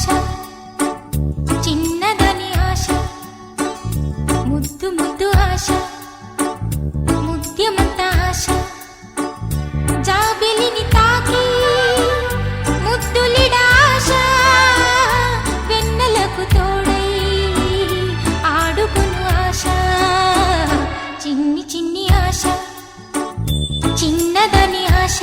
ఆశ చిన్నదని ఆశ ముద్దు ముద్దు ఆశ ముద్యమంత ఆశ జాబిలిని తాకి ముద్దులిడ ఆశ వెన్నెలకు తోడై ఆడుకును ఆశ చిన్ని చిన్ని ఆశ చిన్నదని ఆశ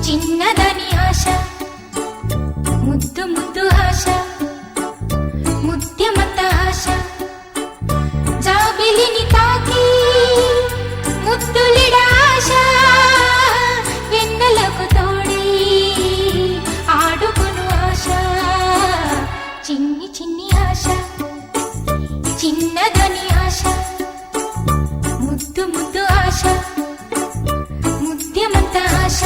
చిన్నదని ఆశ ముద్దు ముద్దు ఆశ ముద్యమంత ఆశ జాబిలిని తాకి ముద్దులిడ ఆశ వెన్నెలకు తోడి ఆడుకును ఆశ చిన్ని చిన్ని ఆశ చిన్నదని ఆశ ముద్దు ముద్దు ఆశ ముద్యమంత ఆశ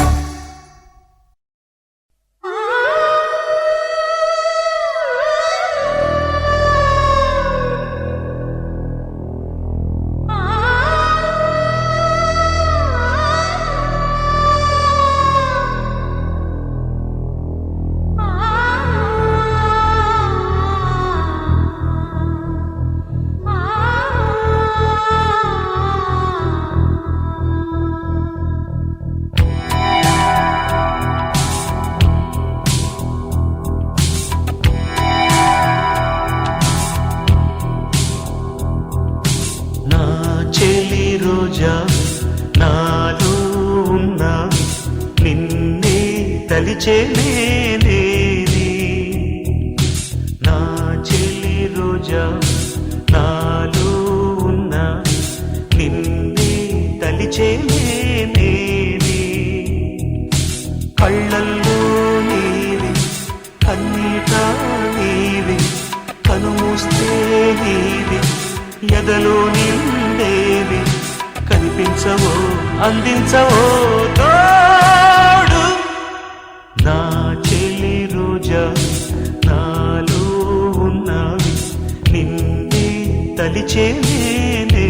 నాలో ఉన్న నిన్నే తలిచేనేది నా చెలి రోజా నాలో ఉన్న నిన్నే తలిచేనేది కళ్ళల్లో నీవి కన్నీట నీవి కనుమూస్తే నీవి ఎదలో నిండే అందించవో తోడు నా చెలి రోజా నాలో ఉన్నవి నిన్నే తలిచేనే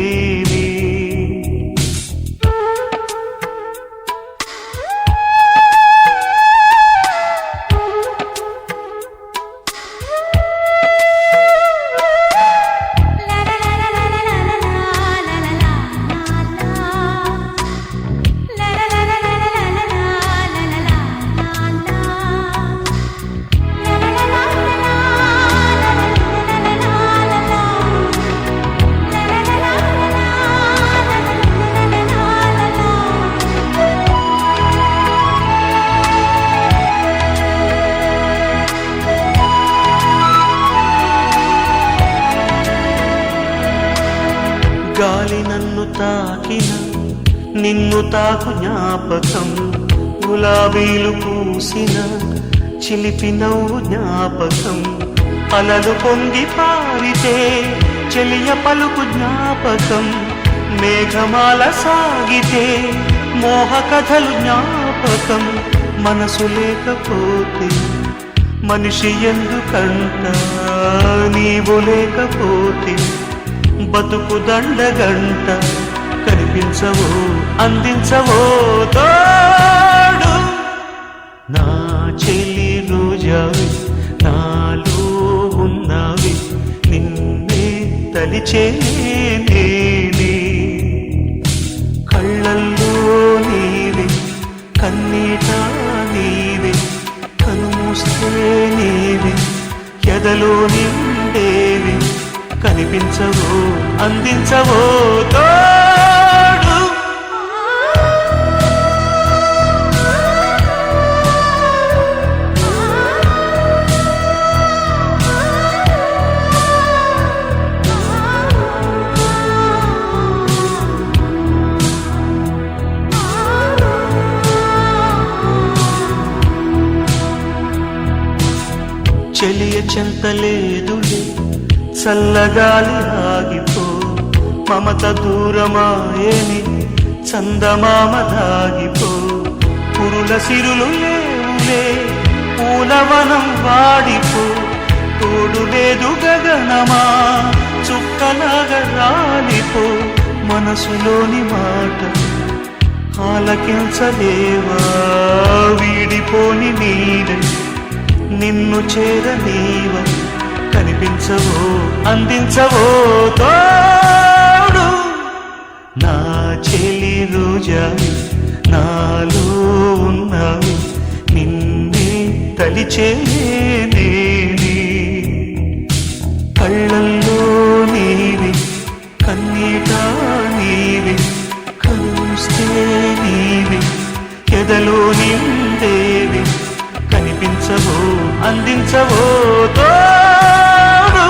గాలి నన్ను తాకిన నిన్ను తాకు జ్ఞాపకం గులాబీలు పూసిన చిలిపి నవ్వు జ్ఞాపకం అలలు పొంగి పారితే చెలియ పలుకు జ్ఞాపకం మేఘమాల సాగితే మోహ కథలు జ్ఞాపకం మనసు లేకపోతే మనిషి ఎందుకంట నీవు లేకపోతే బతుకు దండగంట కనిపించవో అందించవో తోడు నా చెలి రోజావి నాలో ఉన్నవి నిన్నే తలిచేనే కళ్ళల్లో నీవే కన్నీట నీవే కనుమూస్తే నీవే ఎదలో నిండేవి కనిపించవో అందించవో తోడు చెలియ చెంతలేదులే చల్లగాలి ఆగిపో మమత దూరమాయేని చందమామ దాగిపో పురుల సిరులు లేవులే పూలవనం వాడిపో తోడు లేదు గగనమా చుక్కలాగా రాలిపో మనసులోని మాట ఆలకించలేవా వీడిపోని నీడై నిన్ను చేరనీవా కనిపించవో అందించవో తోడు నా చెలి రోజావి నాలో ఉన్నవి నిన్నే తలిచేనే కళ్ళల్లో నీవి కన్నీట నీవి కలుస్తే నీవి ఎదలో నిండేవి కనిపించవో అందించవో తోడు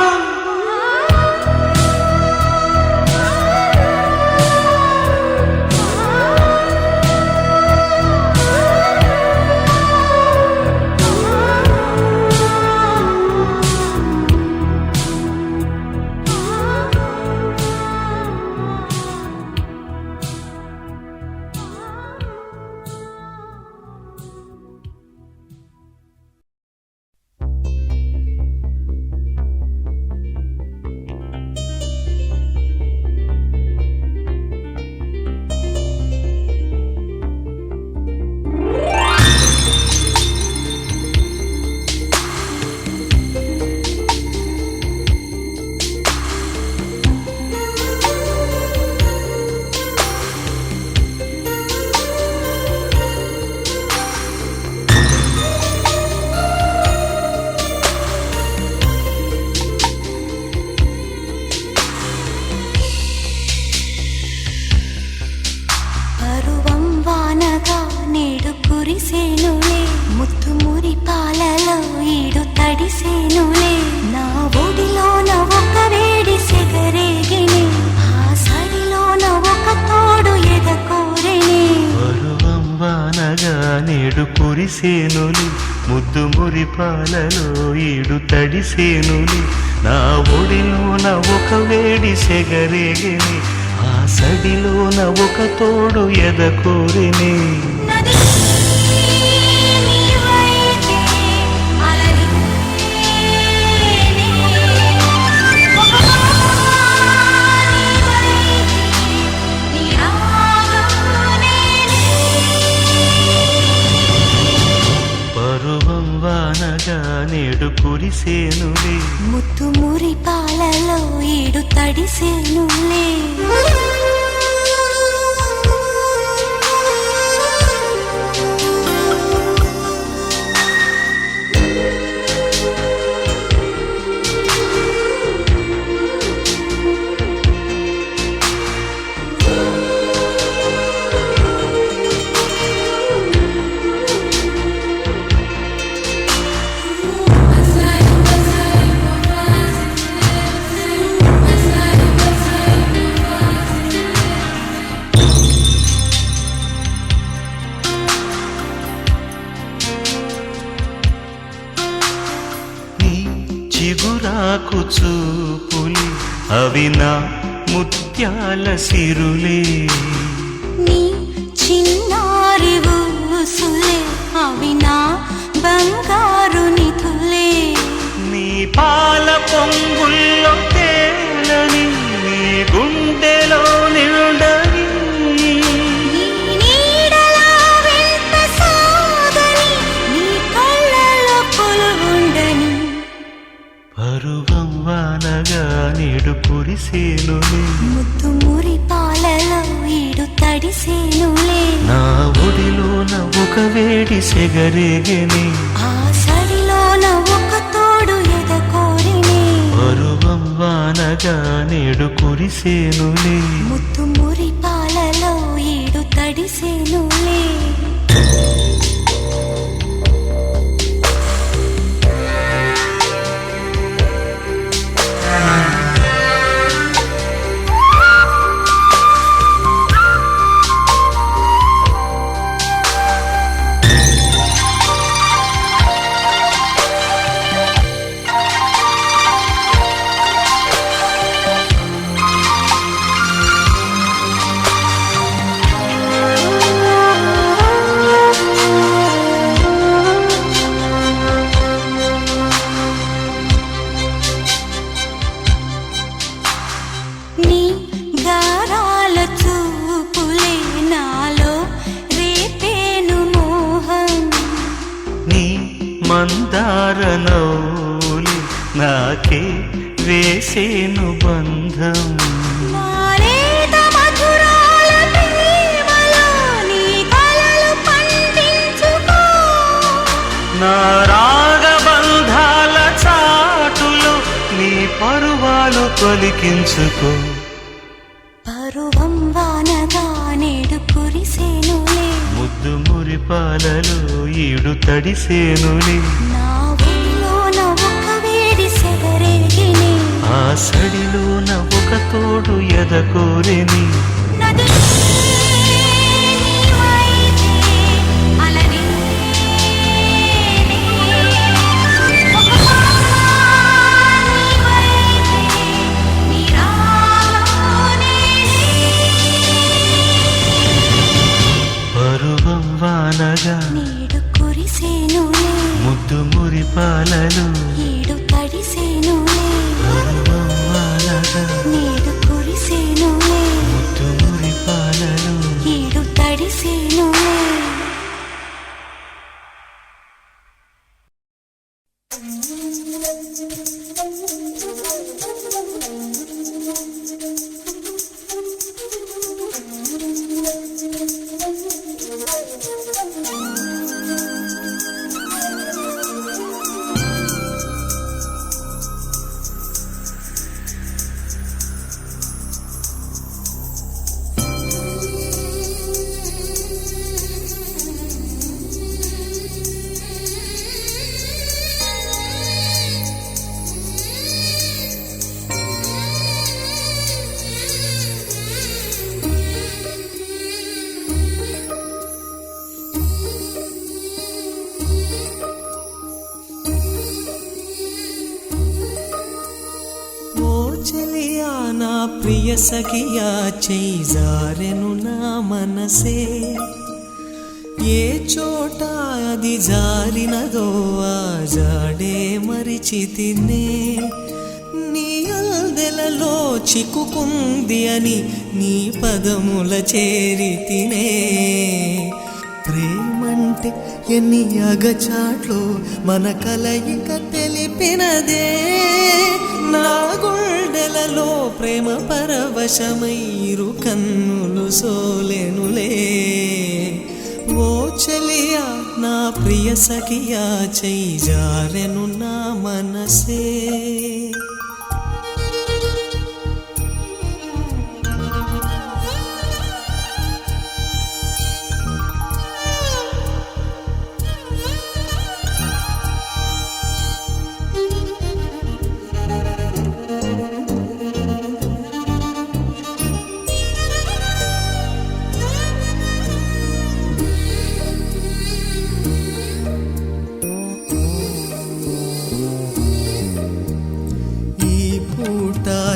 కురిసేనులే ముత్తు మురి పాలలో ఈడు తడిసేనులే నా ఒడిలోన ఒక వేడి సెగరేగిని ఆ సడిలోన ఒక తోడు ఎదకోరెని వరువంబానగా నేడు కురిసేనులే ముద్దు మురి పాలలో ఈడు తడిసేనులే నా ఒడిలోన ఒక వేడి సెగరేగిని ఆ సడిలోన ఒక తోడు ఎదకోరినే నది నీవైతే అలరి ఒక నీవైతే నీ రాగం నేనే పరువం వానగా నేడు కురిసేనులే ముత్తు మురి పాలలో ఈడు తడిసేనులే చిగురాకు చూపులి అవి నా ముత్యాల సిరులే నీ చిన్నారి ఊసులే అవి నా బంగారు నిధులే నీ పాల పొంగుల్లో తేలని నీ గుండెలో నిండని నీ నీడలా వెంట సాగని నీ కళ్ళలో కొలువుండని పరువం వానగా నేడు కురిసేనులే ముత్తు మురి పాలలో ఈడు తడిసేనులే నా ఒడిలోన ఒక వేడి సెగరేగని ఆ సడిలోన ఒక తోడు ఎదకోరినే పరువం వానగా నేడు కురిసేనులే ముత్తు మురి పాలలో ఈడు తడిసేనులే నీ గారాల చూపులే నాలో రేపేను మోహం నీ మందార నౌలి నాకే వేసేను బంధం నాలేత మధురాల ప్రేమలో నీ కలలు పండించుకో నా రాగబంధాల చాటులో నీ పరువాలు పలికించుకో పరువం వానగా నేడు కురిసేనులే ముద్దు మురిపాలలో ఈడు తడిసేనులే నా ఒడిలోన ఒక వేడి సెగరేగిని ఆ సడిలోన ఒక తోడు ఎదకోరిని నది నీవైతే అలరి ఒక నీవైతే నీ రాగం నేనే పరువం వానగా నేడు కురిసేనులే ముద్దు మురిపాలలో ఈడు తడిసేనులే పరువం వానగా నేడు కురిసేనులే ప్రియ సఖియా చేయి జారెను నా మనసే ఏ చోట అది జారినదో ఆ జాడే మరిచితినే నీ అల్దెలలో చిక్కుకుంది అని నీ పదముల చేరితినే ప్రేమంటే ఎన్ని అగచాట్లో మన కలయిక తెలిపినదే నా గుండెలలో ప్రేమ పరవశమైరు కన్నులు సోలెనులే ఓ చెలియా నా ప్రియ సఖియా చేయి జారెను నా మనసే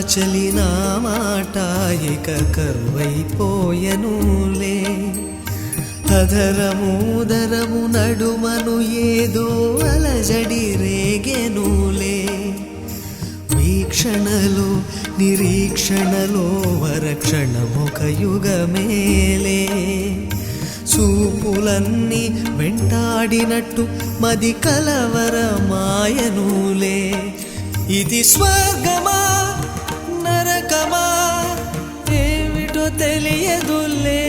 చలిన మాట ఇక కరువైపోయనులే అధరముదరము నడుమను ఏదో అలజడి రేగెనులే వీక్షణలో నిరీక్షణలో వరక్షణమొక యుగమేలే చూపులన్నీ వెంటాడినట్టు మది కలవరమాయనులే ఇది స్వర్గమా నరకమా ఏమిటో తెలియదులే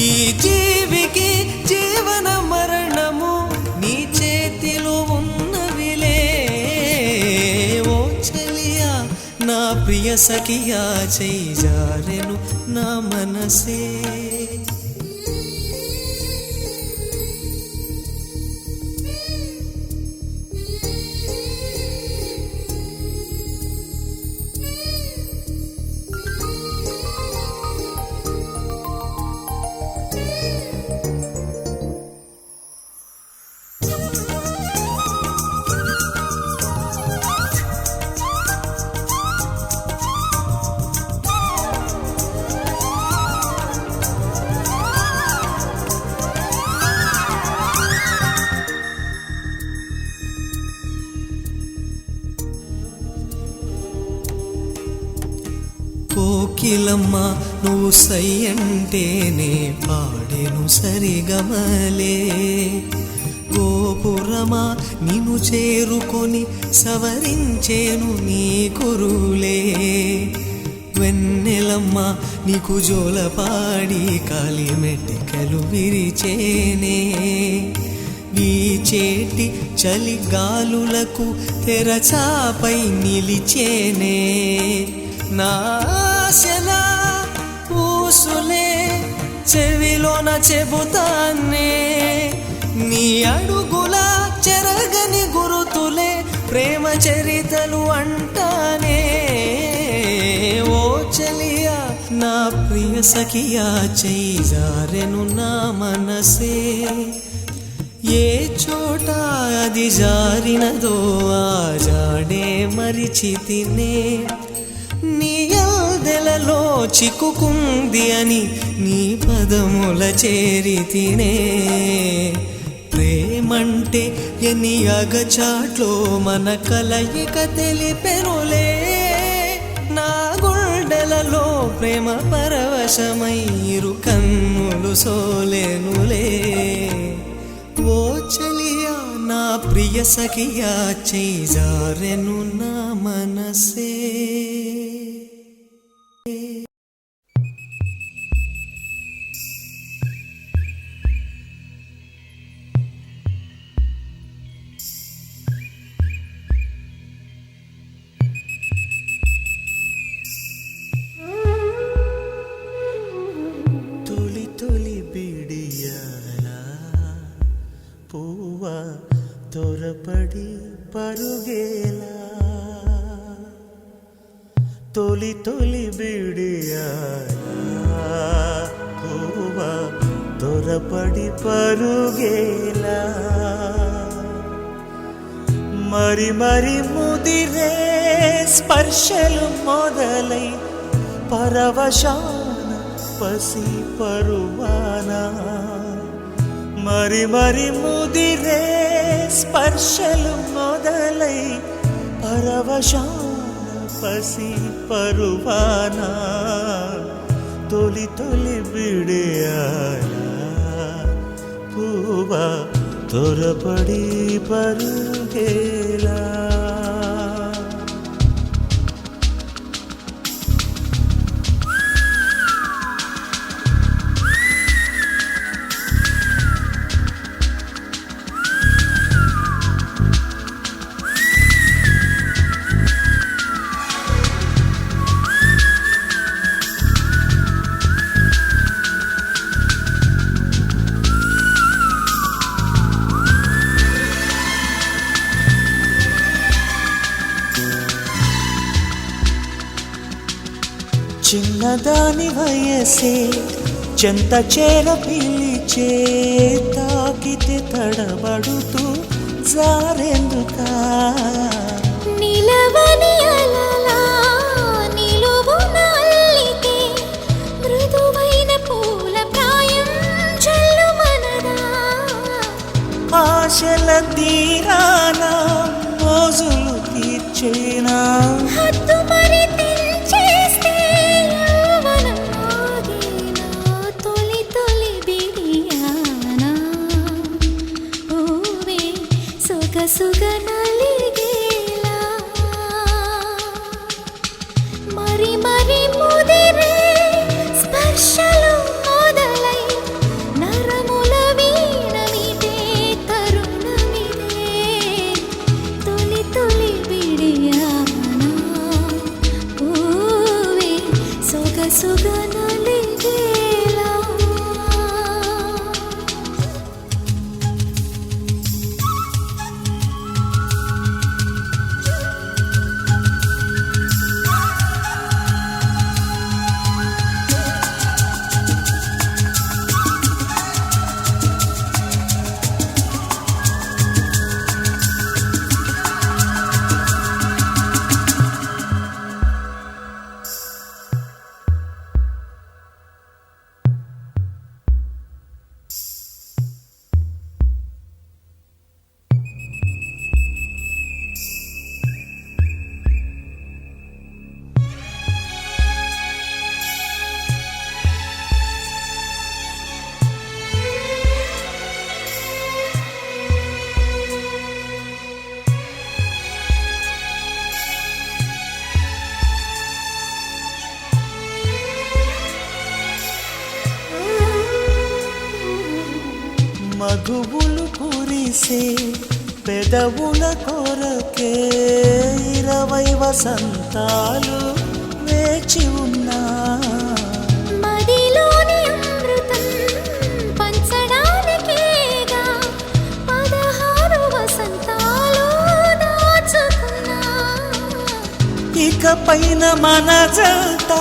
ఈ జీవికి జీవన మరణము నీ చేతిలో ఉన్నవిలే ఓ చెలియా నా ప్రియ సఖియా చేయి జారెను నా మనసే కోకిలమ్మ నువ్వు సై అంటేనే పాడేను సరిగమలే గోపురమా నిన్ను చేరుకొని సవరించేను నీ కురులే వెన్నెలమ్మ నీకు జోలపాడి కాలి మెట్టెకలు విరిచేనే వీచేటి చలిగాలులకు తెరచాపై నిలిచేనే నాశలా పూసులే చెవిలోన చెబుతానే నీ అడుగుల చెరగని గురుతులే ప్రేమ చరితలు అంటానే ఓ చెలియా నా ప్రియ సఖియా చేయి జారెను నా మనసే ఏ చోట అది జారినదో ఆ జాడే మరిచితినే నీ అల్దెలలో చిక్కుకుంది అని నీ పదముల చేరితినే ప్రేమంటే ఎన్ని అగచాట్లో మన కలయిక తెలిపెనులే నా గుండెలలో ప్రేమ పరవశమైరు కన్నులు సోలెనులే ఓ చెలియా నా ప్రియ సఖియా చేయి జారెను నా మనసే తొలి తొలి బిడియాలా పువ్వా తొరపడి పరుగేలా తొలి తొలి బిడియాలా పువ్వా తొరపడి పరుగేలా మరి మరి ముదిరే స్పర్శలు మొదలై పరవశాన పసి పరువాన మరి మరి ముదిరే స్పర్శలు మొదలై పరవశాన పసి పరువాన తొలి తొలి బిడియాల పూవా త్వరపడి పరుగేలా చిన్నదాని వయసే చెంత చేర పిలిచే తాకితే తడబడుతూ జారెందుకా నిలవని అలలా నిలువున అల్లితే మృదువైన పూల ప్రాయం జల్లుమనదా ఆశల తీరాన మోజులు తీర్చేనా హద్దు మరి తెంచేస్తే యవ్వనం ఆగేనా తొలి తొలి బిడియానా ఊవే సొగసుగ నలిగేలా మరి మరి ముదిరే స్పర్శలు మొదలై నరముల వీణ మీదే తరుణమిదే తొలి తొలి బిడియానా ఊవే సొగసుగ నలిగేలా మగువులు కురిసే పెదవుల కొరకే 20 వసంతాలు వేచి ఉన్నా మదిలోని అమృతం పంచడానికేగా 16 వసంతాలు దాచుకున్నా ఇక పైన మన జంట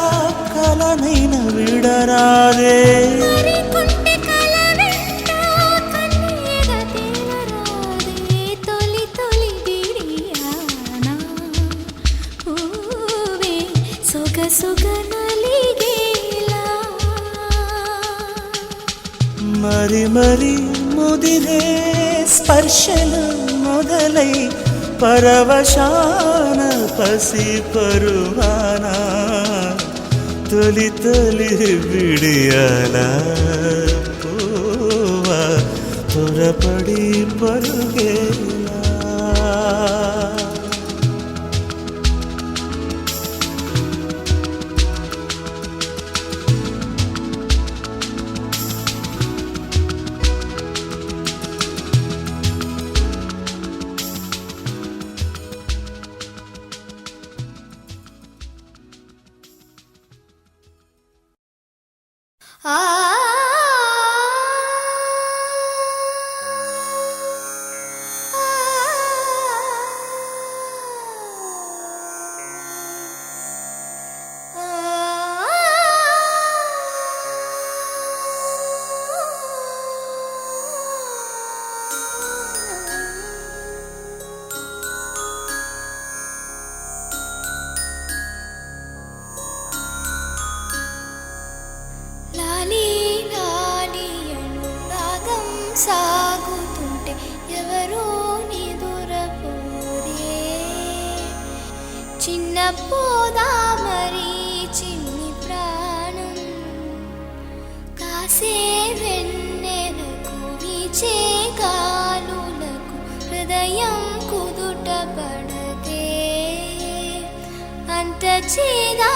కలనైన విడరాదే మరి కొంటె కల వెంట కన్నీగ తేలరాదే తొలి తొలి బిడియానా ఊవే సొగసుగ నలిగేలా మరి మరి ముదిరే స్పర్శలు మొదలై పరవశాన పసి పరువాన తొలి తొలి విడియాల పూవా త్వరపడి పరుగేలా పోదా మరి చిన్ని ప్రాణం కాసే వెన్నెలకు వీచే గాలులకు హృదయం కుదుట పడదే అంత చేదా